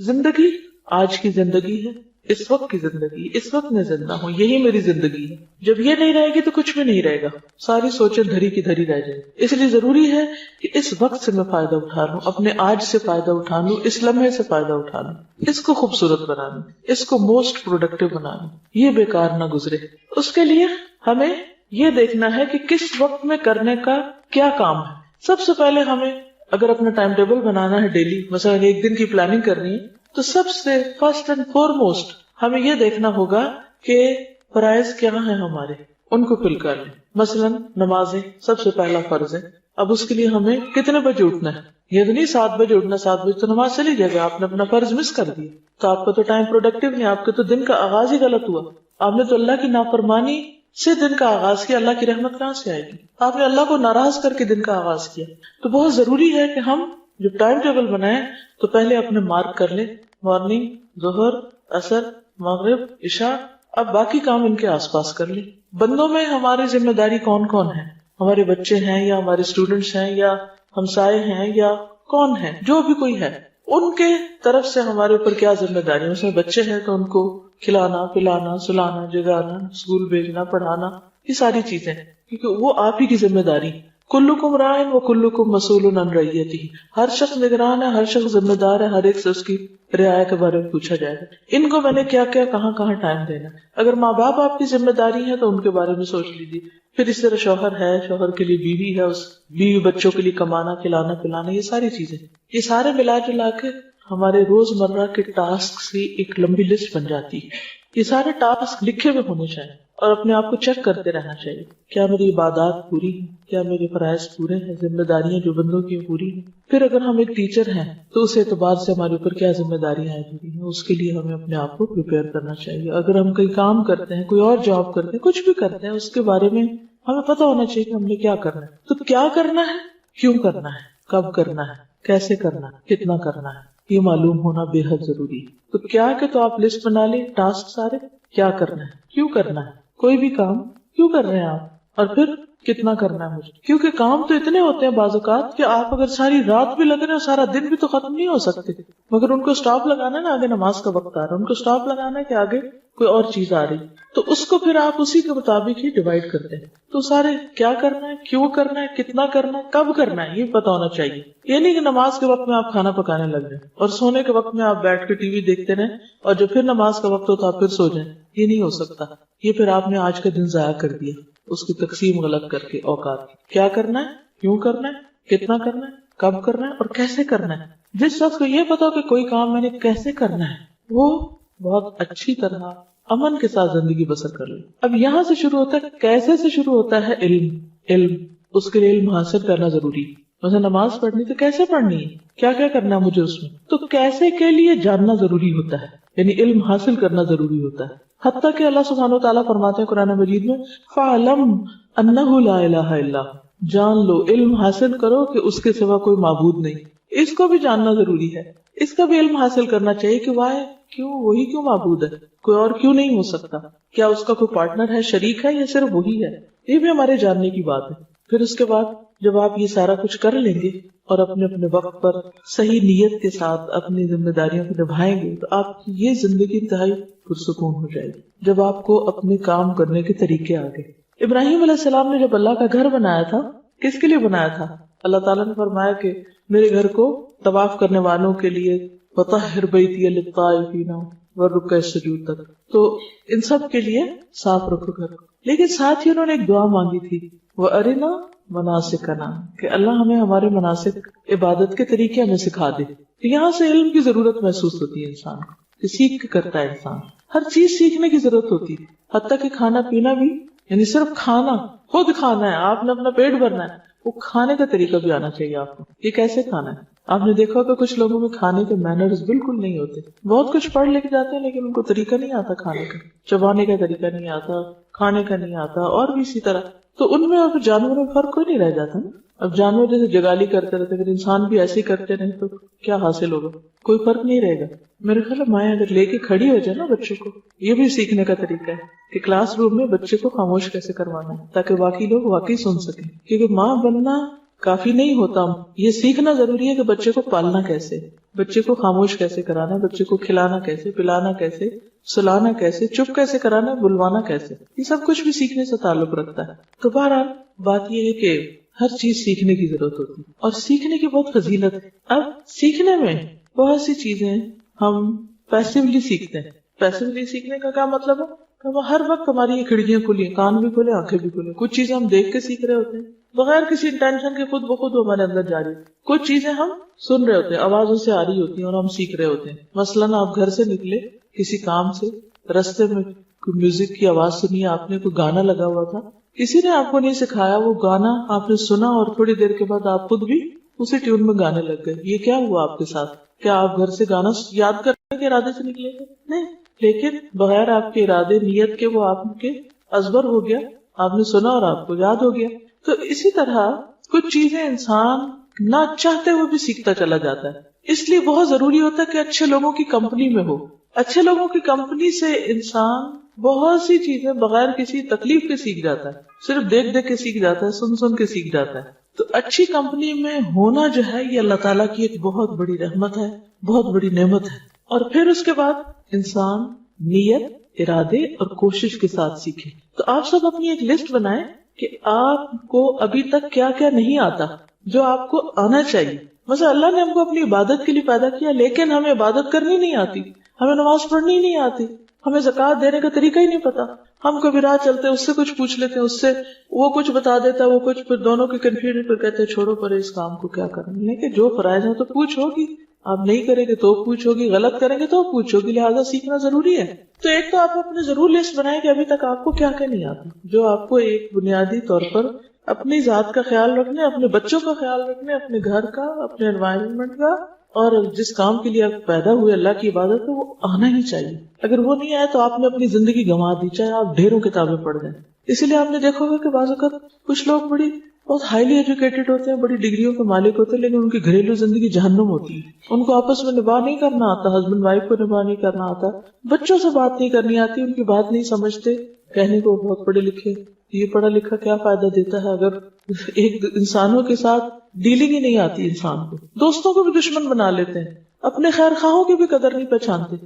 زندگی آج کی زندگی ہے، اس وقت کی زندگی، اس وقت میں زندہ ہوں، یہی میری زندگی ہے. جب یہ نہیں رہے گی تو کچھ بھی نہیں رہے گا، ساری سوچیں دھری کی دھری رہ جائیں. اس لیے ضروری ہے کہ اس وقت سے میں فائدہ اٹھا لوں، اپنے آج سے فائدہ اٹھا لوں، اس لمحے سے فائدہ اٹھا لوں، اس کو خوبصورت بنا لوں، اس کو موسٹ پروڈکٹیو بنا لوں، یہ بیکار نہ گزرے. اس کے لیے ہمیں یہ دیکھنا ہے کہ کس وقت میں کرنے کا کیا کام ہے. سب سے پہلے ہمیں اگر اپنا ٹائم ٹیبل بنانا ہے ڈیلی، مثلا ایک دن کی پلاننگ کرنی ہے، تو سب سے فرسٹ اینڈ فورموسٹ ہمیں یہ دیکھنا ہوگا کہ فرائض کیا ہیں ہمارے، ان کو فل کر لیں. مثلا نمازیں سب سے پہلا فرض ہے. اب اس کے لیے ہمیں کتنے بجے اٹھنا ہے؟ یہ تو نہیں 7 بجے اٹھنا، 7 بجے تو نماز چلی جائے گا، آپ نے اپنا فرض مس کر دیا تو آپ کا تو ٹائم پروڈکٹیو نہیں، آپ کے تو دن کا آغاز ہی غلط ہوا. آپ نے تو اللہ کی نافرمانی سے دن کا آغاز کیا، اللہ کی رحمت کہاں سے آئے گی؟ آپ نے اللہ کو ناراض کر کے دن کا آغاز کیا. تو بہت ضروری ہے کہ ہم جب ٹائم ٹیبل بنائیں تو پہلے اپنے مارک کر لیں، مارننگ، ظہر، عصر، مغرب، عشاء. اب باقی کام ان کے آس پاس کر لیں. بندوں میں ہماری ذمہ داری کون کون ہے؟ ہمارے بچے ہیں یا ہمارے اسٹوڈنٹس ہیں یا ہمسائے ہیں یا کون ہے؟ جو بھی کوئی ہے ان کے طرف سے ہمارے اوپر کیا ذمہ داری ہے. اس میں بچے ہیں تو ان کو کھلانا، پلانا، سلانا، جگانا، اسکول بھیجنا، پڑھانا، یہ ساری چیزیں کیونکہ وہ آپ ہی کی ذمہ داری. کلکم راعٍ وکلکم مسئول عن رعیتہ، ہر شخص نگران ہے، ہر شخص ذمہ دار ہے، ہر ایک سے اس کی رعایا کے بارے میں پوچھا جائے گا. ان کو میں نے کیا کیا کہاں کہاں ٹائم دینا. اگر ماں باپ آپ کی ذمہ داری ہے تو ان کے بارے میں سوچ لیجیے. پھر اس طرح شوہر ہے، شوہر کے لیے بیوی ہے، اس بیوی بچوں کے لیے کمانا، کھلانا، پلانا، یہ ساری چیزیں، یہ سارے ملا جلا کے ہمارے روزمرہ کے ٹاسک کی ایک لمبی لسٹ بن جاتی ہے. یہ سارے ٹاسک لکھے ہوئے ہونے چاہیے اور اپنے آپ کو چیک کرتے رہنا چاہیے. کیا میری عبادات پوری ہیں؟ کیا میرے فرائض پورے ہیں؟ ذمہ داریاں جو بندوں کی پوری ہیں؟ پھر اگر ہم ایک ٹیچر ہیں تو اس اعتبار سے ہمارے اوپر کیا ذمہ داریاں ہیں، اس کے لیے ہمیں اپنے آپ کو پریپیئر کرنا چاہیے. اگر ہم کہیں کام کرتے ہیں، کوئی اور جاب کرتے ہیں، کچھ بھی کرتے ہیں، اس کے بارے میں ہمیں پتہ ہونا چاہیے کہ ہم نے کیا کرنا ہے. تو کیا کرنا ہے، کیوں کرنا ہے، کب کرنا ہے، کیسے کرنا ہے، کتنا کرنا ہے، یہ معلوم ہونا بے حد ضروری ہے. تو کیا کہ تو آپ لسٹ بنا لیں ٹاسک سارے، کیا کرنا ہے، کیوں کرنا ہے، کوئی بھی کام کیوں کر رہے ہیں آپ، اور پھر کتنا کرنا ہے مجھے. کیونکہ کام تو اتنے ہوتے ہیں بعض اوقات کہ آپ اگر ساری رات بھی لگ رہے ہیں، سارا دن بھی تو ختم نہیں ہو سکتے، مگر ان کو سٹاپ لگانا ہے نا، آگے نماز کا وقت آ رہا ہے، ان کو سٹاپ لگانا ہے کہ آگے کوئی اور چیز آ رہی، تو اس کو پھر آپ اسی کے مطابق ہی ڈیوائڈ کرتے ہیں. تو سارے کیا کرنا ہے، کیوں کرنا ہے، کتنا کرنا ہے، کب کرنا ہے، یہ پتا ہونا چاہیے. یہ نہیں کہ نماز کے وقت میں آپ کھانا پکانے لگ جائیں اور سونے کے وقت میں آپ بیٹھ کے ٹی وی دیکھتے رہیں اور جب پھر نماز کا وقت ہو تو آپ پھر سو جائیں. یہ نہیں ہو سکتا. یہ پھر آپ نے آج کا دن ضائع کر دیا اس کی تقسیم غلط کر کے اوقات. کیا کرنا ہے، کیوں کرنا ہے، کتنا کرنا ہے، کب کرنا ہے اور کیسے کرنا ہے. جس شخص کو یہ پتا ہو کہ کوئی کام میں نے کیسے کرنا ہے، وہ بہت اچھی طرح امن کے ساتھ زندگی بسر کر لے. اب یہاں سے شروع ہوتا ہے، کیسے سے شروع ہوتا ہے علم. اس کے لیے علم حاصل کرنا ضروری. مثلا نماز پڑھنی تو کیسے پڑھنی ہے، کیا کیا کرنا ہے مجھے اس میں، تو کیسے کے لیے جاننا ضروری ہوتا ہے، یعنی علم حاصل کرنا ضروری ہوتا ہے. حتیٰ کہ اللہ سبحانہ و تعالیٰ فرماتے ہیں قرآن مجید میں فَاعْلَمْ أَنَّهُ لَا إِلَهَ إِلَّا هُوَ، جان لو، علم حاصل کرو کہ اس کے سوا کوئی معبود نہیں. اس کو بھی جاننا ضروری ہے، اس کا بھی علم حاصل کرنا چاہیے کہ واہ کیوں، وہی کیوں معبود ہے، کوئی اور کیوں نہیں ہو سکتا، کیا اس کا کوئی پارٹنر ہے، شریک ہے یا صرف وہی ہے. یہ بھی ہمارے جاننے کی بات ہے. پھر اس کے بعد جب آپ یہ سارا کچھ کر لیں گے اور اپنے اپنے وقت پر صحیح نیت کے ساتھ اپنی ذمہ داریوں کو نبھائیں گے تو آپ کی یہ زندگی انتہائی پرسکون ہو جائے گی جب آپ کو اپنے کام کرنے کے طریقے آ گئے. ابراہیم علیہ السلام نے جب اللہ کا گھر بنایا تھا، کس کے لیے بنایا تھا؟ اللہ تعالیٰ نے فرمایا کہ میرے گھر کو طواف کرنے والوں کے لیے وطہر بیتی للطائفین والرکع السجود تک، تو ان سب کے لیے صاف رکھو گھر. لیکن ساتھ ہی انہوں نے ایک دعا مانگی تھی، وَأَرِنَا مَنَاسِكَنَا، کہ اللہ ہمیں ہمارے مناسک عبادت کے طریقے ہمیں سکھا دے. یہاں سے علم کی ضرورت محسوس ہوتی ہے انسان کو کہ سیکھ کے کرتا ہے انسان. ہر چیز سیکھنے کی ضرورت ہوتی ہے، حتیٰ کہ کھانا پینا بھی، یعنی صرف کھانا، خود کھانا ہے، آپ نے اپنا پیٹ بھرنا ہے، وہ کھانے کا طریقہ بھی آنا چاہیے آپ کو، یہ کیسے کھانا ہے. آپ نے دیکھا کہ کچھ لوگوں میں کھانے کے مینرز بالکل نہیں ہوتے، بہت کچھ پڑھ لے کے جاتے ہیں لیکن ان کو طریقہ نہیں آتا کھانے کا، چبانے کا طریقہ نہیں آتا، کھانے کا نہیں آتا، اور بھی اسی طرح. تو ان میں اور جانوروں میں فرق کوئی نہیں رہ جاتا نا. اب جانور جیسے جگالی کرتے رہتے، اگر انسان بھی ایسے کرتے رہے تو کیا حاصل ہوگا؟ کوئی فرق نہیں رہے گا. میرے خیال مائیں اگر لے کے کھڑی ہو جائے نا بچوں کو، یہ بھی سیکھنے کا طریقہ ہے کہ کلاس روم میں بچے کو خاموش کیسے کروانا ہے تاکہ باقی لوگ واقعی سن سکیں. کیونکہ ماں بننا کافی نہیں ہوتا. یہ سیکھنا ضروری ہے کہ بچے کو پالنا کیسے، بچے کو خاموش کیسے کرانا ہے، بچے کو کھلانا کیسے، پلانا کیسے، سلانا کیسے، چپ کیسے کرانا ہے، بلوانا کیسے، یہ سب کچھ بھی سیکھنے سے تعلق رکھتا ہے. تو بہرحال بات یہ ہے کہ ہر چیز سیکھنے کی ضرورت ہوتی ہے اور سیکھنے کی بہت فضیلت ہے. اب سیکھنے میں بہت سی چیزیں ہم پیسیولی سیکھتے ہیں. پیسیولی سیکھنے کا کیا مطلب ہے کہ وہ ہر وقت ہماری یہ کھڑکیاں کھلی ہیں، کان بھی کھلے، آنکھیں بھی کھلے. کچھ چیزیں ہم دیکھ کے سیکھ رہے ہوتے ہیں بغیر کسی انٹینشن کے، خود بخود ہمارے اندر جاری. کچھ چیزیں ہم سن رہے ہوتے ہیں، آوازوں سے آ رہی ہوتی ہیں اور ہم سیکھ رہے ہوتے ہیں. مثلاً آپ گھر سے نکلے کسی کام سے، رستے میں کوئی میوزک کی آواز سنی، آپ نے کوئی گانا لگا ہوا تھا، کسی نے آپ کو نہیں سکھایا، وہ گانا آپ نے سنا اور تھوڑی دیر کے بعد آپ خود بھی اسی ٹیون میں گانے لگ گئے. یہ کیا ہوا آپ کے ساتھ؟ کیا آپ گھر سے گانا یاد کرنے کے ارادے سے نکلے تھے؟ نہیں، لیکن بغیر آپ کے ارادے نیت کے وہ آپ کے ازبر ہو گیا، آپ نے سنا اور آپ کو یاد ہو گیا. تو اسی طرح کچھ چیزیں انسان نہ چاہتے ہوئے بھی سیکھتا چلا جاتا ہے. اس لیے بہت ضروری ہوتا ہے کہ اچھے لوگوں کی کمپنی میں ہو. اچھے لوگوں کی کمپنی سے انسان بہت سی چیزیں بغیر کسی تکلیف کے سیکھ جاتا ہے، صرف دیکھ دیکھ کے سیکھ جاتا ہے، سن سن کے سیکھ جاتا ہے. تو اچھی کمپنی میں ہونا جو ہے یہ اللہ تعالیٰ کی ایک بہت بڑی رحمت ہے، بہت بڑی نعمت ہے. اور پھر اس کے بعد انسان نیت، ارادے اور کوشش کے ساتھ سیکھے. تو آپ سب اپنی ایک لسٹ بنائیں کہ آپ کو ابھی تک کیا کیا نہیں آتا جو آپ کو آنا چاہیے. مثلا اللہ نے ہم کو اپنی عبادت کے لیے پیدا کیا، لیکن ہمیں عبادت کرنی نہیں آتی، ہمیں نماز پڑھنی نہیں آتی، ہمیں زکوٰۃ دینے کا طریقہ ہی نہیں پتا. ہم کبھی راہ چلتے اس سے کچھ پوچھ لیتے ہیں، اس سے وہ کچھ بتا دیتا ہے، وہ کچھ، پھر دونوں کی کنفیوژن پہ کہتے ہیں چھوڑو پر اس کام کو کیا کرنا. لیکن جو فرائض ہے تو پوچھ ہوگی، آپ نہیں کریں گے تو پوچھو گی، غلط کریں گے تو پوچھو گی، لہٰذا سیکھنا ضروری ہے. تو ایک تو آپ اپنے ضرور لسٹ بنائیں کہ ابھی تک آپ کو کیا کیا نہیں آتا، جو آپ کو ایک بنیادی طور پر اپنی ذات کا خیال رکھنے، اپنے بچوں کا خیال رکھنے، اپنے گھر کا، اپنے انوائرمنٹ کا، اور جس کام کے لیے آپ پیدا ہوئے اللہ کی عبادت ہے وہ آنا ہی چاہیے. اگر وہ نہیں آیا تو آپ نے اپنی زندگی گنوا دی، چاہے آپ ڈھیروں کتابیں پڑھ جائیں. اسی لیے آپ نے دیکھا ہوگا کہ بعض اوقات کچھ لوگ بہت ہائیلی ایجوکیٹڈ ہوتے ہیں، بڑی ڈگریوں کے مالک ہوتے ہیں، لیکن ان کی گھریلو زندگی جہنم ہوتی ہے. ان کو آپس میں نباہ نہیں کرنا آتا، ہسبینڈ وائف کو نباہ نہیں کرنا آتا، بچوں سے بات نہیں کرنی آتی، ان کی بات نہیں سمجھتے. کہنے کو بہت پڑھے لکھے، یہ پڑھا لکھا کیا فائدہ دیتا ہے اگر ایک انسانوں کے ساتھ ڈیلنگ ہی نہیں آتی. انسان کو دوستوں کو بھی دشمن بنا لیتے ہیں، اپنے خیر خواہوں کی بھی قدر نہیں پہچانتے،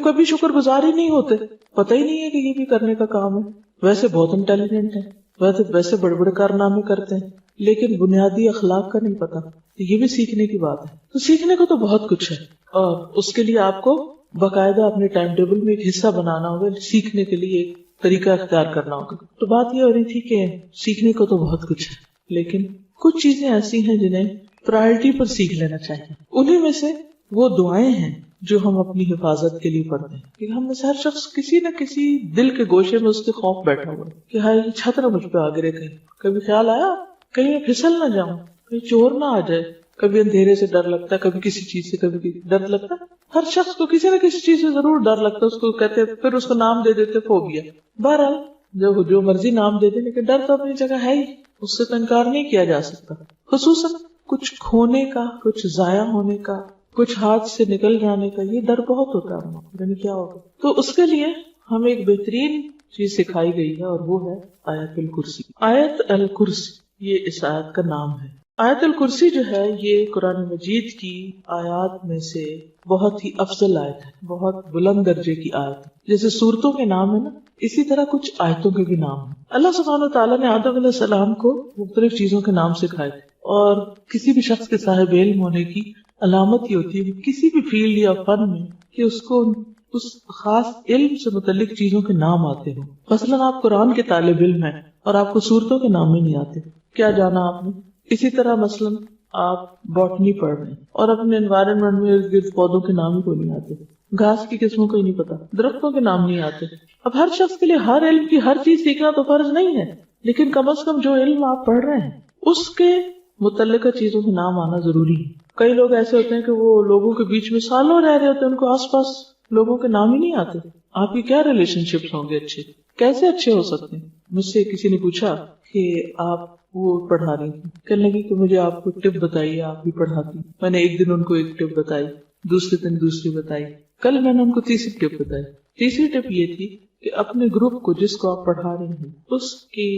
کبھی شکر گزار ہی نہیں ہوتے، پتہ ہی نہیں ہے کہ یہ بھی کرنے کا کام ہے. ویسے بہت انٹیلیجنٹ ہیں، ویسے بڑے بڑے کارنامے کرتے ہیں، لیکن بنیادی اخلاق کا نہیں پتا. یہ بھی سیکھنے کی بات ہے. تو سیکھنے کو تو بہت کچھ ہے، اور اس کے لیے آپ کو باقاعدہ اپنے ٹائم ٹیبل میں ایک حصہ بنانا ہوگا، سیکھنے کے لیے ایک طریقہ اختیار کرنا ہوگا. تو بات یہ ہو رہی تھی کہ سیکھنے کو تو بہت کچھ ہے، لیکن کچھ چیزیں ایسی ہیں جنہیں پرائرٹی پر سیکھ لینا چاہیے. انہیں میں سے وہ دعائیں ہیں جو ہم اپنی حفاظت کے لیے پڑھتے ہیں. کہ ہم میں سے ہر شخص کسی نہ کسی دل کے گوشے میں اس کے خوف بیٹھا ہوا ہے کہ ہاں یہ چھت نہ مجھ پہ آ گرے. کہیں کبھی خیال آیا کہیں میں پھسل نہ جاؤں، کہیں چور نہ آ جائے. کبھی اندھیرے سے ڈر لگتا ہے، کبھی کسی چیز سے کبھی ڈر لگتا ہے. ہر شخص کو کسی نہ کسی چیز سے ضرور ڈر لگتا ہے. اس کو کہتے پھر اس کو نام دے دیتے فوبیا. بہرحال جو مرضی نام دے دے، لیکن ڈر تو اپنی جگہ ہے ہی، اس سے تو انکار نہیں کیا جا سکتا. خصوصاً کچھ کھونے کا، کچھ ضائع ہونے کا، کچھ ہاتھ سے نکل جانے کا، یہ ڈر بہت ہوتا ہے. یعنی کیا ہوگا؟ تو اس کے لیے ہمیں ایک بہترین چیز سکھائی گئی ہے، اور وہ ہے آیت الکرسی. آیت الکرسی یہ اس آیت کا نام ہے. آیت الکرسی جو ہے یہ قرآن مجید کی آیات میں سے بہت ہی افضل آیت ہے، بہت بلند درجے کی آیت ہے. جیسے سورتوں کے نام ہے نا، اسی طرح کچھ آیتوں کے بھی نام ہیں. اللہ سبحانہ وتعالیٰ نے آدم علیہ السلام کو مختلف چیزوں کے نام سکھائے تھے، اور کسی بھی شخص کے صاحب علم ہونے کی علامت یہ ہوتی ہے کسی بھی فیلڈ یا فن میں کہ اس کو اس خاص علم سے متعلق چیزوں کے نام آتے ہوں. مثلاً آپ قرآن کے طالب علم ہیں اور آپ کو سورتوں کے نام ہی نہیں آتے، کیا جانا آپ نے. اسی طرح مثلاً آپ باٹنی پڑھ رہے ہیں اور اپنے انوائرمنٹ میں ارد گرد پودوں کے نام ہی کو نہیں آتے، گھاس کی قسموں کو ہی نہیں پتا، درختوں کے نام نہیں آتے. اب ہر شخص کے لیے ہر علم کی ہر چیز سیکھنا تو فرض نہیں ہے، لیکن کم از کم جو علم آپ پڑھ رہے ہیں اس کے متعلقہ چیزوں کے نام آنا ضروری ہے. کئی لوگ ایسے ہوتے ہیں کہ وہ لوگوں کے بیچ میں سالوں رہ رہے ہوتے ہیں، ان کو آس پاس لوگوں کے نام ہی نہیں آتے. آپ کی کیا ریلیشن شپس ہوں گے اچھے، کیسے اچھے ہو سکتے ہیں. مجھ سے کسی نے پوچھا کہ آپ وہ پڑھا رہی تھی، کہنے لگی کہ مجھے آپ کو ٹپ بتائیے، آپ بھی پڑھاتی. میں نے ایک دن ان کو ایک ٹپ بتائی، دوسرے دن دوسری بتائی، کل میں نے ان کو تیسری ٹپ بتائی. تیسری ٹپ یہ تھی کہ اپنے گروپ کو جس کو آپ پڑھا رہے ہیں اس کی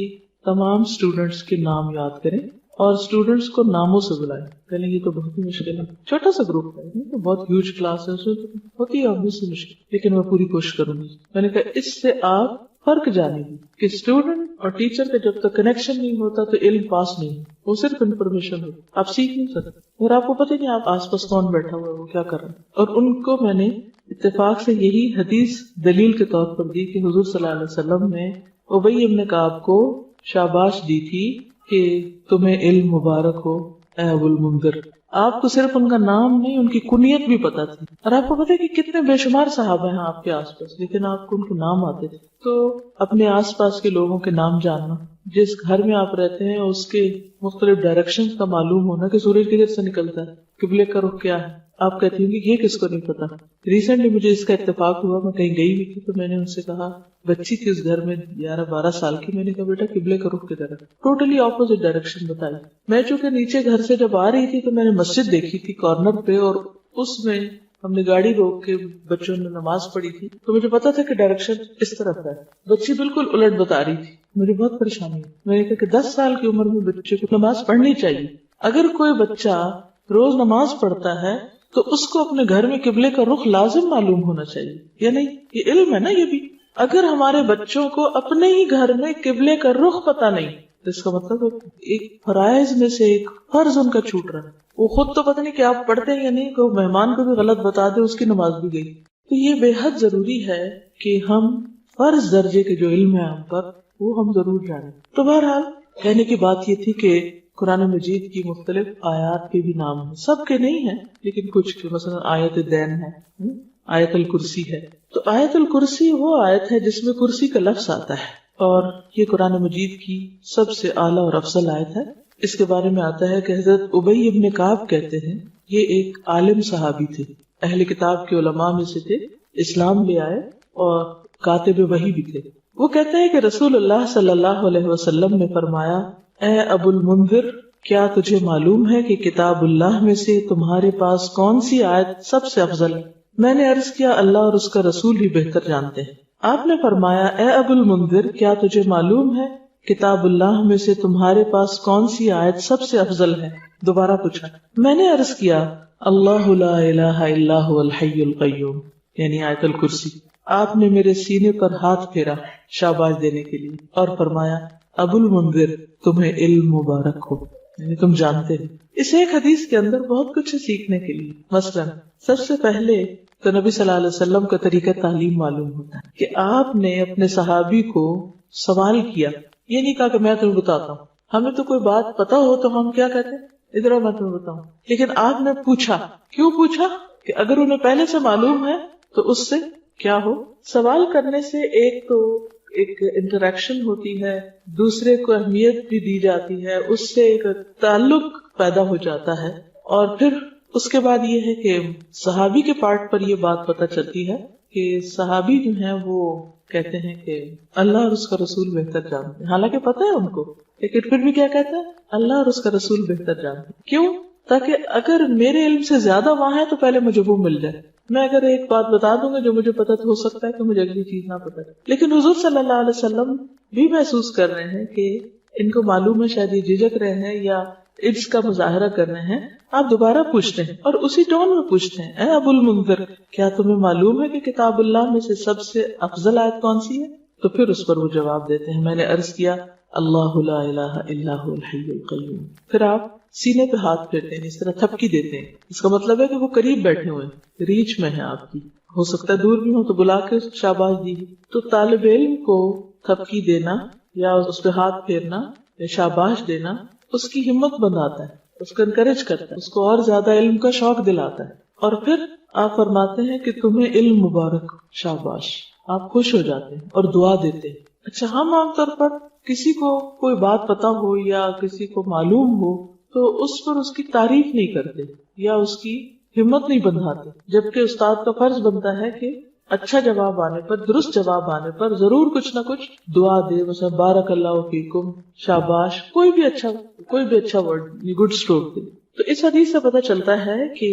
تمام اسٹوڈینٹس کے نام یاد کریں اور اسٹوڈینٹس کو ناموں سے بلائیں. پہلے یہ تو بہت ہی مشکل ہے, چھوٹا سا گروپ ہے, یہ تو بہت ہیوج کلاس ہے, اس میں تو ہوتی ہے obvious سی مشکل, لیکن میں پوری کوشش کروں گی. میں نے کہا اس سے آپ فرق جانے گی کہ اسٹوڈنٹ اور ٹیچر کا جب تک کنیکشن نہیں ہوتا تو علم پاس نہیں, وہ صرف انفارمیشن ہوتی, آپ سیکھ نہیں سکتے. اور آپ کو پتہ نہیں آپ آس پاس کون بیٹھا ہوا ہے, وہ کیا کر رہا ہے. اور ان کو میں نے اتفاق سے یہی حدیث دلیل کے طور پر دی کہ حضور صلی اللہ علیہ وسلم نے ابی ابن کعب کو شاباش دی تھی کہ تمہیں علم مبارک ہو اے ابو المنذر. آپ کو صرف ان کا نام نہیں, ان کی کنیت بھی پتا تھی. اور آپ کو پتا ہے کہ کتنے بے شمار صحابہ ہیں آپ کے آس پاس, لیکن آپ کو ان کے نام آتے تھے. تو اپنے آس پاس کے لوگوں کے نام جاننا, جس گھر میں آپ رہتے ہیں اس کے مختلف ڈائریکشن کا معلوم ہونا کہ سورج کدھر سے نکلتا ہے, قبلے کا رخ کیا ہے. آپ کہتی ہوں کہ یہ کس کو نہیں پتا. ریسنٹلی مجھے اس کا اتفاق ہوا, میں کہیں گئی ہوئی تھی تو میں نے ان سے کہا, بچی تھی اس گھر میں 11-12 سال کی, میں نے کہا بیٹا قبلے کا رخ کدھر ہے, ٹوٹلی اپوزٹ ڈائریکشن بتائی. میں چونکہ نیچے گھر سے جب آ رہی تھی تو میں نے مسجد دیکھی تھی کارنر پہ, اور اس میں ہم نے گاڑی روک کے بچوں نے نماز پڑھی تھی, تو مجھے پتا تھا کہ ڈائریکشن اس طرف ہے. بچی بالکل الٹ بتا رہی تھی, مجھے بہت پریشانی ہوئی. میں نے کہا کہ 10 سال کی عمر میں بچے کو نماز پڑھنی چاہیے. اگر کوئی بچہ روز نماز پڑھتا ہے تو اس کو اپنے گھر میں قبلے کا رخ لازم معلوم ہونا چاہیے, یا نہیں؟ یہ علم ہے نا یہ بھی. اگر ہمارے بچوں کو اپنے ہی گھر میں قبلے کا رخ پتا نہیں, تو اس کا مطلب ایک فرائض میں سے ایک فرض ان کا چھوٹ رہا ہے. وہ خود تو پتہ نہیں کہ آپ پڑھتے ہیں یا نہیں, کہ مہمان کو بھی غلط بتا دے, اس کی نماز بھی گئی. تو یہ بے حد ضروری ہے کہ ہم فرض درجے کے جو علم ہے ہم پر, وہ ہم ضرور جانیں. تو بہرحال کہنے کی بات یہ تھی کہ قرآن مجید کی مختلف آیات کے بھی نام ہیں, سب کے نہیں ہیں لیکن کچھ کے, مثلا آیت دین ہے, آیت الکرسی ہے. تو آیت الکرسی وہ آیت ہے جس میں کرسی کا لفظ آتا ہے, اور یہ قرآن مجید کی سب سے اعلیٰ اور افضل آیت ہے. اس کے بارے میں آتا ہے کہ حضرت ابی ابن کعب کہتے ہیں, یہ ایک عالم صحابی تھے, اہل کتاب کے علماء میں سے تھے, اسلام لے آئے اور کاتب وحی بھی تھے. وہ کہتے ہیں کہ رسول اللہ صلی اللہ علیہ وسلم نے فرمایا, اے ابو المنذر, کیا تجھے معلوم ہے کہ کتاب اللہ میں سے تمہارے پاس کون سی آیت سب سے افضل ہے؟ میں نے عرض کیا, اللہ اور اس کا رسول ہی بہتر جانتے ہیں. آپ نے فرمایا, اے ابو المنذر, کیا تجھے معلوم ہے کتاب اللہ میں سے تمہارے پاس کون سی آیت سب سے افضل ہے؟ دوبارہ پوچھا. میں نے عرض کیا, اللہ لا الہ الا هو الحی القیوم, یعنی آیت الکرسی. آپ نے میرے سینے پر ہاتھ پھیرا شاباش دینے کے لیے اور فرمایا, ابو المنذر, تمہیں علم مبارک ہو, یعنی تم جانتے ہیں. اس ایک حدیث کے اندر بہت کچھ ہے سیکھنے کے لیے. مثلا سب سے پہلے تو نبی صلی اللہ علیہ وسلم کا طریقہ تعلیم معلوم ہوتا ہے کہ آپ نے اپنے صحابی کو سوال کیا, یہ نہیں کہا کہ میں تمہیں بتاتا ہوں. ہمیں تو کوئی بات پتا ہو تو ہم کیا کہتے ہیں, ادھر میں تمہیں بتاؤں. لیکن آپ نے پوچھا. کیوں پوچھا؟ کہ اگر انہیں پہلے سے معلوم ہے تو اس سے کیا ہو. سوال کرنے سے ایک تو ایک انٹریکشن ہوتی ہے, دوسرے کو اہمیت بھی دی جاتی ہے, اس سے ایک تعلق پیدا ہو جاتا ہے. اور پھر اس کے بعد یہ ہے کہ صحابی کے پارٹ پر یہ بات پتہ چلتی ہے کہ صحابی جو ہیں وہ کہتے ہیں کہ اللہ اور اس کا رسول بہتر جانتے ہیں, حالانکہ پتہ ہے ان کو, لیکن پھر بھی کیا کہتے ہیں, اللہ اور اس کا رسول بہتر جانتے ہیں. کیوں؟ تاکہ اگر میرے علم سے زیادہ وہاں ہے تو پہلے مجھے وہ مل جائے. میں اگر ایک بات بتا دوں گا جو مجھے پتا تو ہو سکتا ہے کہ مجھے اگلی چیز نہ پتا. لیکن حضور صلی اللہ علیہ وسلم بھی محسوس کر رہے ہیں کہ ان کو معلوم ہے, شاید یہ جھجک رہے ہیں یا اس کا مظاہرہ کر رہے ہیں. آپ دوبارہ پوچھتے ہیں اور اسی ٹون میں پوچھتے ہیں, اے ابو المنذر, کیا تمہیں معلوم ہے کہ کتاب اللہ میں سے سب سے افضل آیت کون سی ہے؟ تو پھر اس پر وہ جواب دیتے ہیں, میں نے عرض کیا, اللہ لا الہ الا هو الحی القیوم. پھر آپ سینے پہ ہاتھ پھیرتے ہیں, اس طرح تھپکی دیتے ہیں. اس کا مطلب ہے کہ وہ قریب بیٹھے ہوئے ہیں, ریچ میں ہیں آپ کی. ہو سکتا ہے دور بھی ہو تو بلا کے شاباش دی. تو طالب علم کو تھپکی دینا یا اس پہ ہاتھ پھیرنا یا شاباش دینا اس کی ہمت بندھاتا ہے, اس کو انکریج کرتا ہے, اس کو اور زیادہ علم کا شوق دلاتا ہے. اور پھر آپ فرماتے ہیں کہ تمہیں علم مبارک, شاباش. آپ خوش ہو جاتے ہیں اور دعا دیتے ہیں. اچھا, ہم عام طور پر کسی کو کوئی بات پتا ہو یا کسی کو معلوم ہو تو اس پر اس کی تعریف نہیں کرتے یا اس کی ہمت نہیں بندھاتے, جبکہ استاد کا فرض بنتا ہے کہ اچھا جواب آنے پر, درست جواب آنے پر ضرور کچھ نہ کچھ دعا دے, مثلا بارک اللہ فیکم, شاباش, کوئی بھی اچھا ورڈ, گڈ اسٹروک دے. تو اس حدیث سے پتہ چلتا ہے کہ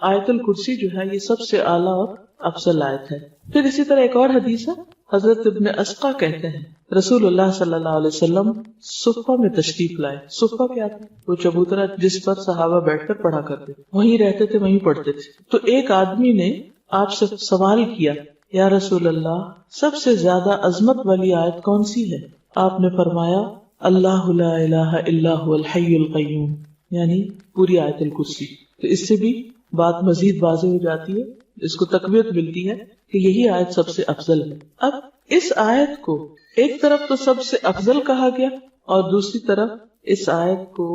آیت الکرسی جو ہے یہ سب سے اعلیٰ اور افضل آیت ہے. پھر اسی طرح ایک اور حدیث ہے, حضرت ابن اسقا کہتے ہیں رسول اللہ صلی اللہ علیہ وسلم صفہ میں تشریف لائے. صفہ کیا تھا؟ وہ چبوترا جس پر صحابہ بیٹھ کر پڑھا کرتے تھے، وہیں رہتے تھے، وہیں پڑھتے تھے. تو ایک آدمی نے آپ سے سوال کیا، یا رسول اللہ سب سے زیادہ عظمت والی آیت کون سی ہے؟ آپ نے فرمایا اللہ لا الہ الا هو الحی القیوم، یعنی پوری آیت الکرسی. تو اس سے بھی بات مزید واضح ہو جاتی ہے، اس کو تقویت ملتی ہے کہ یہی آیت سب سے افضل ہے. اب اس آیت کو ایک طرف تو سب سے افضل کہا گیا اور دوسری طرف اس آیت کو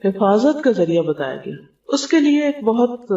حفاظت کا ذریعہ بتایا گیا. اس کے لیے ایک بہت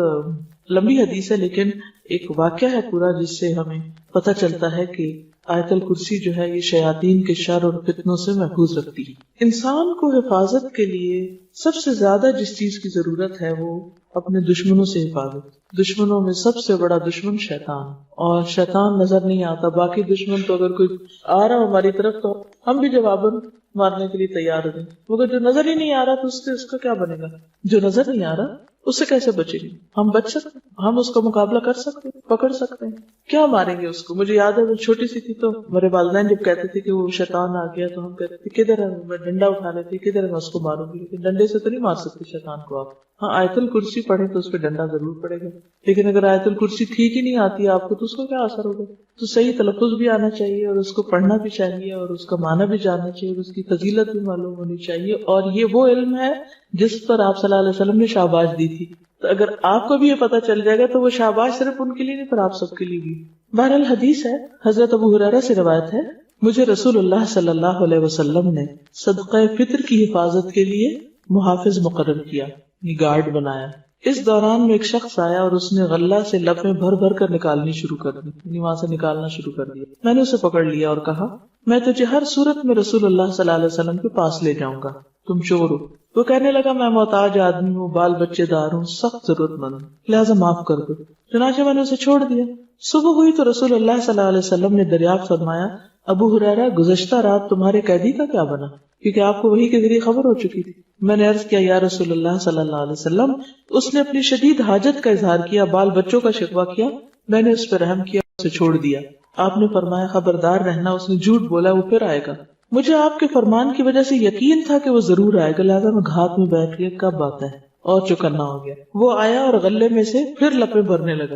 لمبی حدیث ہے، لیکن ایک واقعہ ہے پورا جس سے ہمیں پتہ چلتا ہے کہ آیت الکرسی جو ہے یہ شیاطین کے شر اور فتنوں سے محفوظ رکھتی ہے. انسان کو حفاظت کے لیے سب سے زیادہ جس چیز کی ضرورت ہے وہ اپنے دشمنوں سے حفاظت. دشمنوں میں سب سے بڑا دشمن شیطان، اور شیطان نظر نہیں آتا. باقی دشمن تو اگر کوئی آ رہا ہماری طرف تو ہم بھی جواباً مارنے کے لیے تیار ہو جائیں، مگر جو نظر ہی نہیں آ رہا تو اس کا کیا بنے گا؟ جو نظر نہیں آ رہا اس سے کیسے بچیں گے؟ ہم بچ سکتے ہیں، ہم اس کا مقابلہ کر سکتے ہیں، پکڑ سکتے ہیں. کیا ماریں گے اس کو؟ مجھے یاد ہے وہ چھوٹی سی تھی تو میرے والدین جب کہتے تھے کہ وہ شیطان آ گیا تو ہم کہتے تھے کدھر ہے، میں ڈنڈا اٹھا لیتی کدھر ہے میں اس کو ماروں گی. لیکن ڈنڈے سے تو نہیں مار سکتے شیطان کو آپ. ہاں آیت الکرسی پڑھیں تو اس پہ ڈنڈا ضرور پڑے گا، لیکن اگر آیت الکرسی ٹھیک ہی نہیں آتی آپ کو تو اس کو کیا اثر ہوگا؟ تو صحیح تلفظ بھی آنا چاہیے اور اس کو پڑھنا بھی چاہیے اور اس کا معنی بھی جاننا چاہیے اور اس کی فضیلت بھی معلوم ہونی چاہیے. اور یہ وہ علم ہے جس پر آپ صلی اللہ علیہ وسلم نے شاباش دی تھی. تو اگر آپ کو بھی یہ پتہ چل جائے گا تو وہ شاباش صرف ان کے لیے نہیں پر آپ سب کے لیے بھی. بہرحال حدیث ہے، حضرت ابو ہریرہ سے روایت ہے، مجھے رسول اللہ صلی اللہ علیہ وسلم نے صدقہ فطر کی حفاظت کے لیے محافظ مقرر کیا، گارڈ بنایا. اس دوران میں ایک شخص آیا اور اس نے غلہ سے لپیں بھر بھر کر نکالنی شروع کر دی، یعنی وہاں سے نکالنا شروع کر دیا. میں نے اسے پکڑ لیا اور کہا میں تجھے ہر صورت میں رسول اللہ صلی اللہ علیہ وسلم کے پاس لے جاؤں گا، تم چور ہو. وہ کہنے لگا میں محتاج آدمی ہوں، بال بچے دار ہوں، سخت ضرورت مند ہوں، لہٰذا معاف کر دو. چنانچہ میں نے اسے چھوڑ دیا. صبح ہوئی تو رسول اللہ صلی اللہ علیہ وسلم نے دریافت فرمایا ابو ہریرہ گزشتہ رات تمہارے قیدی کا کیا بنا؟ کیونکہ آپ کو وحی کے ذریعے خبر ہو چکی تھی. میں نے عرض کیا یا رسول اللہ صلی اللہ علیہ وسلم اس نے اپنی شدید حاجت کا اظہار کیا، بال بچوں کا شکوہ کیا، میں نے اس پر رحم کیا، اسے چھوڑ دیا. آپ نے فرمایا خبردار رہنا، اس نے جھوٹ بولا، وہ پھر آئے گا. مجھے آپ کے فرمان کی وجہ سے یقین تھا کہ وہ ضرور آئے گا، لہٰذا میں گھات میں بیٹھ گیا کب آتا ہے اور چوکنا ہو گیا. وہ آیا اور غلے میں سے پھر لپیں بھرنے لگا.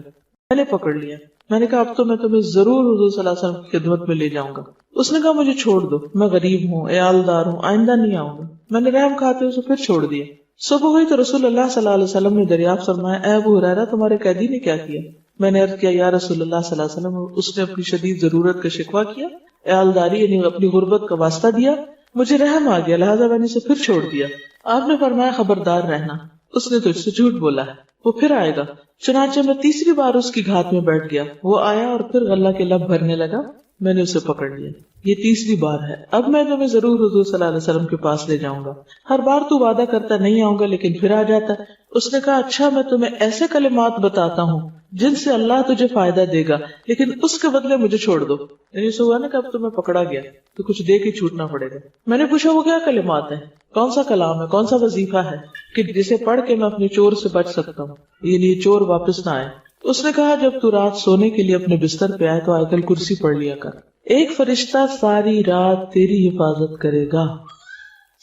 میں نے پکڑ لیا. میں نے کہا اب تو میں تمہیں ضرور حضور صلی اللہ علیہ وسلم کی خدمت میں لے جاؤں گا. اس نے کہا مجھے چھوڑ دو، میں غریب ہوں، عیالدار ہوں، آئندہ نہیں آؤں گا. میں نے رحم کھاتے اسے پھر چھوڑ دیا. صبح ہوئی تو رسول اللہ صلی اللہ علیہ وسلم نے دریافت فرمایا اے ابو ہریرہ تمہارے قیدی نے کیا کیا؟ میں نے عرض کیا یا رسول اللہ صلی اللہ علیہ وسلم اس نے اپنی شدید ضرورت کا شکوہ کیا، عیالداری یعنی اپنی غربت کا واسطہ دیا، مجھے رحم آ گیا لہٰذا میں نے اسے پھر چھوڑ دیا. آپ نے فرمایا خبردار رہنا، اس نے تجھ سے جھوٹ بولا ہے، وہ پھر آئے گا. چنانچہ میں تیسری بار اس کی گھات میں بیٹھ گیا. وہ آیا اور پھر غلہ کے لب بھرنے لگا. میں نے اسے پکڑ لیا. یہ تیسری بار ہے. اب میں تمہیں ضرور حضور صلی اللہ علیہ وسلم کے پاس لے جاؤں گا. ہر بار تو وعدہ کرتا نہیں آؤں گا لیکن پھر آ جاتا. اس نے کہا اچھا میں تمہیں ایسے کلمات بتاتا ہوں جن سے اللہ تجھے فائدہ دے گا لیکن اس کے بدلے مجھے چھوڑ دو. یعنی اسے ہوا نا کہ اب تمہیں پکڑا گیا تو کچھ دے کے چھوٹنا پڑے گا. میں نے پوچھا وہ کیا کلمات ہیں، کون سا کلام ہے، کون سا وظیفہ ہے کہ جسے پڑھ کے میں اپنے چور سے بچ سکتا ہوں، یعنی چور واپس نہ آئے. اس نے کہا جب تو رات سونے کے لیے اپنے بستر پہ آئے تو آیت الکرسی پڑھ لیا کر. ایک فرشتہ ساری رات تیری حفاظت کرے گا،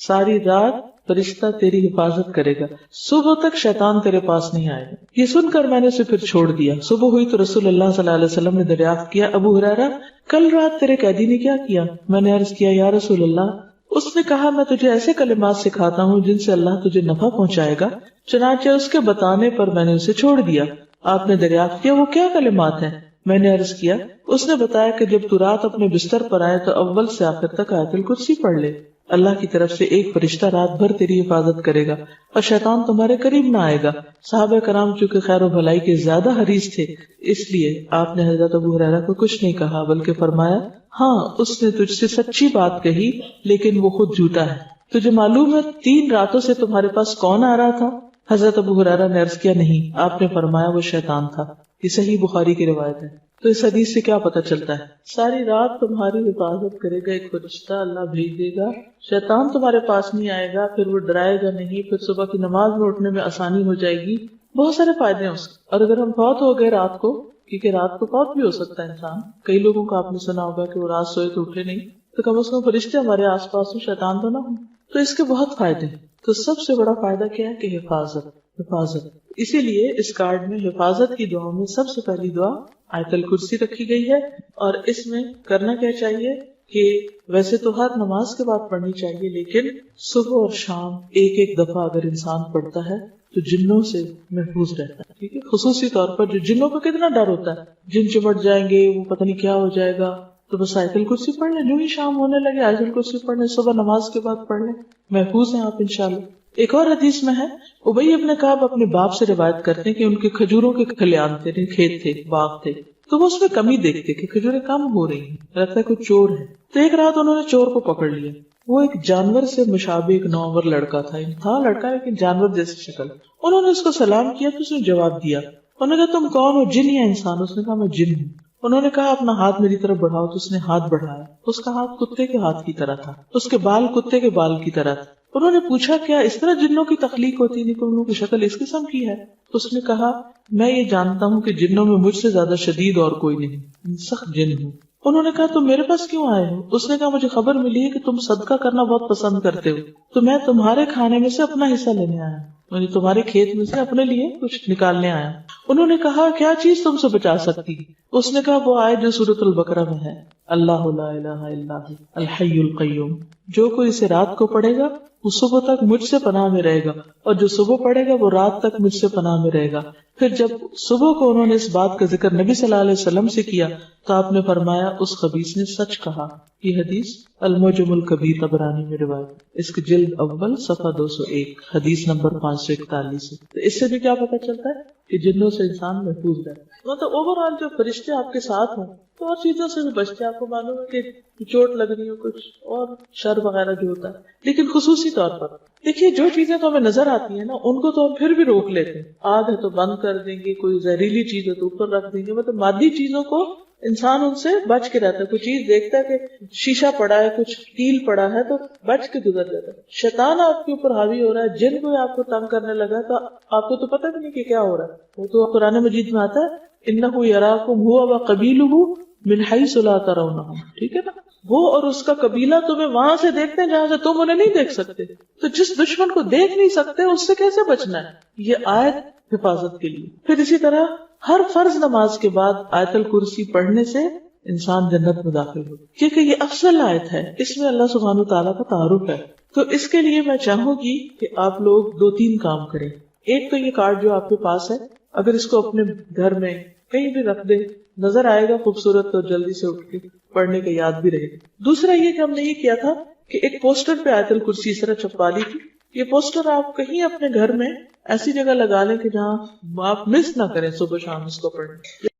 ساری رات فرشتہ تیری حفاظت کرے گا، صبح تک شیطان تیرے پاس نہیں آئے گا. یہ سن کر میں نے اسے پھر چھوڑ دیا. صبح ہوئی تو رسول اللہ صلی اللہ علیہ وسلم نے دریافت کیا ابو ہریرہ کل رات تیرے قیدی نے کیا کیا؟ میں نے عرض کیا یا رسول اللہ اس نے کہا میں تجھے ایسے کلمات سکھاتا ہوں جن سے اللہ تجھے نفع پہنچائے گا. چنانچہ اس کے بتانے پر میں نے اسے چھوڑ دیا. آپ نے دریافت کیا وہ کیا کلمات ہیں؟ میں نے عرض کیا اس نے بتایا کہ جب تو رات اپنے بستر پر آئے تو اول سے آخر تک آیت الکرسی پڑھ لے. اللہ کی طرف سے ایک فرشتہ رات بھر تیری حفاظت کرے گا اور شیطان تمہارے قریب نہ آئے گا. صحابہ کرام چونکہ خیر و بھلائی کے زیادہ حریص تھے اس لیے آپ نے حضرت ابو ہریرہ کو کچھ نہیں کہا بلکہ فرمایا ہاں اس نے تجھ سے سچی بات کہی لیکن وہ خود جھوٹا ہے. تجھے معلوم ہے 3 راتوں سے تمہارے پاس کون آ رہا تھا؟ حضرت ابو ہریرہ نے عرض کیا نہیں. آپ نے فرمایا وہ شیطان تھا. یہ صحیح بخاری کی روایت ہے. تو اس حدیث سے کیا پتہ چلتا ہے؟ ساری رات تمہاری حفاظت کرے گا ایک فرشتہ، اللہ بھیج دے گا، شیطان تمہارے پاس نہیں آئے گا، پھر وہ ڈرائے گا نہیں، پھر صبح کی نماز میں اٹھنے میں آسانی ہو جائے گی. بہت سارے فائدے ہیں اس کے. اور اگر ہم فوت ہو گئے رات کو کیونکہ رات کو فوت بھی ہو سکتا ہے انسان. کئی لوگوں کو آپ نے سنا ہوگا کہ وہ رات سوئے تو اٹھے نہیں، تو کم از کم فرشتے ہمارے آس پاس میں، شیطان تو نہ ہوں. تو اس کے بہت فائدے ہیں. تو سب سے بڑا فائدہ کیا ہے کہ حفاظت. اسی لیے اس کارڈ میں حفاظت کی دعاؤں میں سب سے پہلی دعا آیت الکرسی رکھی گئی ہے. اور اس میں کرنا کیا چاہیے کہ ویسے تو ہر نماز کے بعد پڑھنی چاہیے، لیکن صبح اور شام ایک دفعہ اگر انسان پڑھتا ہے تو جنوں سے محفوظ رہتا ہے. ٹھیک ہے، خصوصی طور پر جو جنوں کا کتنا ڈر ہوتا ہے، جن چمٹ جائیں گے، وہ پتہ نہیں کیا ہو جائے گا، تو بس آیت الکرسی پڑھ لیں. جو ہی شام ہونے لگے آیت الکرسی پڑھ لیں، صبح نماز کے بعد پڑھ لیں، محفوظ ہیں آپ انشاءاللہ. ایک اور حدیث میں ہے، ابی ابن کعب اپنے باپ سے روایت کرتے ہیں کہ ان کے کھجوروں کے کھلیان تھے، کھیت تھے، باغ تھے، تو وہ اس میں کمی دیکھتے کہ کھجوریں کم ہو رہی ہیں، لگتا ہے کوئی چور ہے. تو ایک رات انہوں نے چور کو پکڑ لیا. وہ ایک جانور سے مشابہ ایک نوور لڑکا تھا لڑکا لیکن جانور جیسی شکل. انہوں نے اس کو سلام کیا تو اس نے جواب دیا. انہوں نے کہا تم کون ہو، جن یا انسان؟ اس نے کہا میں جن ہوں. انہوں نے کہا اپنا ہاتھ میری طرف بڑھاؤ، تو اس نے ہاتھ بڑھایا. اس کا ہاتھ کتے کے ہاتھ کی طرح تھا، اس کے بال کتے کے بال کی طرح تھے. انہوں نے پوچھا کیا اس طرح جنوں کی تخلیق ہوتی ہے؟ ان کی شکل اس قسم کی ہے. اس نے کہا میں یہ جانتا ہوں کہ جنوں میں مجھ سے زیادہ شدید اور کوئی نہیں، سخت جن ہوں. انہوں نے کہا تم میرے پاس کیوں آئے ہو؟ اس نے کہا مجھے خبر ملی ہے کہ تم صدقہ کرنا بہت پسند کرتے ہو، تو میں تمہارے کھانے میں سے اپنا حصہ لینے آیا، یعنی تمہارے کھیت میں سے اپنے لیے کچھ نکالنے آیا. انہوں نے کہا کیا چیز تم سے بچا سکتی؟ اس نے کہا وہ آیت جو سورۃ البقرہ میں ہے، اللہ لا الہ الا هو الحی القیوم. جو کوئی اسے رات کو پڑھے گا وہ صبح تک مجھ سے پناہ میں رہے گا، اور جو صبح پڑھے گا وہ رات تک مجھ سے پناہ میں رہے گا. پھر جب صبح کو انہوں نے اس بات کا ذکر نبی صلی اللہ علیہ وسلم سے کیا تو آپ نے فرمایا اس خبیث نے سچ کہا. یہ حدیث المعجم الکبیر طبرانی میں روایت، اس کی جلد اول صفحہ 201، حدیث نمبر 541. تو اس سے بھی کیا پتہ چلتا ہے کہ جنوں سے انسان محفوظ رہے. مطلب اوورآل جو فرشتے آپ کے ساتھ ہوں تو اور چیزوں سے بھی بچتے. آپ کو معلوم ہے کہ چوٹ لگ رہی ہو، کچھ اور شر وغیرہ جو ہوتا ہے، لیکن خصوصی طور پر دیکھیے جو چیزیں تو ہمیں نظر آتی ہیں نا ان کو تو ہم پھر بھی روک لیتے ہیں. آگ ہے تو بند کر دیں گے، کوئی زہریلی چیز ہے تو اوپر رکھ دیں گے. مطلب مادی چیزوں کو انسان ان سے بچ کے رہتا ہے. کوئی چیز دیکھتا ہے کہ شیشہ پڑا ہے، کچھ ٹیل پڑا ہے تو بچ کے گزر جاتا ہے. شیطان آپ کے اوپر حاوی ہو رہا ہے، جن کو آپ کو تنگ کرنے لگا تو آپ کو تو پتہ بھی نہیں کہ کیا ہو رہا ہے. وہ تو قرآن مجید میں آتا ہے انہ یراکم هو وقبیلہ من حیث لا ترونہم. ٹھیک ہے نا، وہ اور اس کا قبیلہ تمہیں وہاں سے دیکھتے ہیں جہاں سے تم انہیں نہیں دیکھ سکتے. تو جس دشمن کو دیکھ نہیں سکتے اس سے کیسے بچنا ہے؟ یہ آیت حفاظت کے لیے. پھر اسی طرح ہر فرض نماز کے بعد آیت الکرسی پڑھنے سے انسان جنت میں داخل ہو، کیونکہ یہ افضل آیت ہے، اس میں اللہ سبحانہ تعالیٰ کا تعارف ہے. تو اس کے لیے میں چاہوں گی کہ آپ لوگ 2-3 کام کریں. ایک تو یہ کارڈ جو آپ کے پاس ہے، اگر اس کو اپنے گھر میں کہیں بھی رکھ دیں، نظر آئے گا خوبصورت، تو جلدی سے اٹھ کے پڑھنے کا یاد بھی رہے. دوسرا یہ کہ ہم نے یہ کیا تھا کہ ایک پوسٹر پہ آیت الکرسی اس طرح چھپا لی تھی. یہ پوسٹر آپ کہیں اپنے گھر میں ایسی جگہ لگا لیں کہ جہاں آپ مس نہ کریں صبح شام اس کو پڑھیں.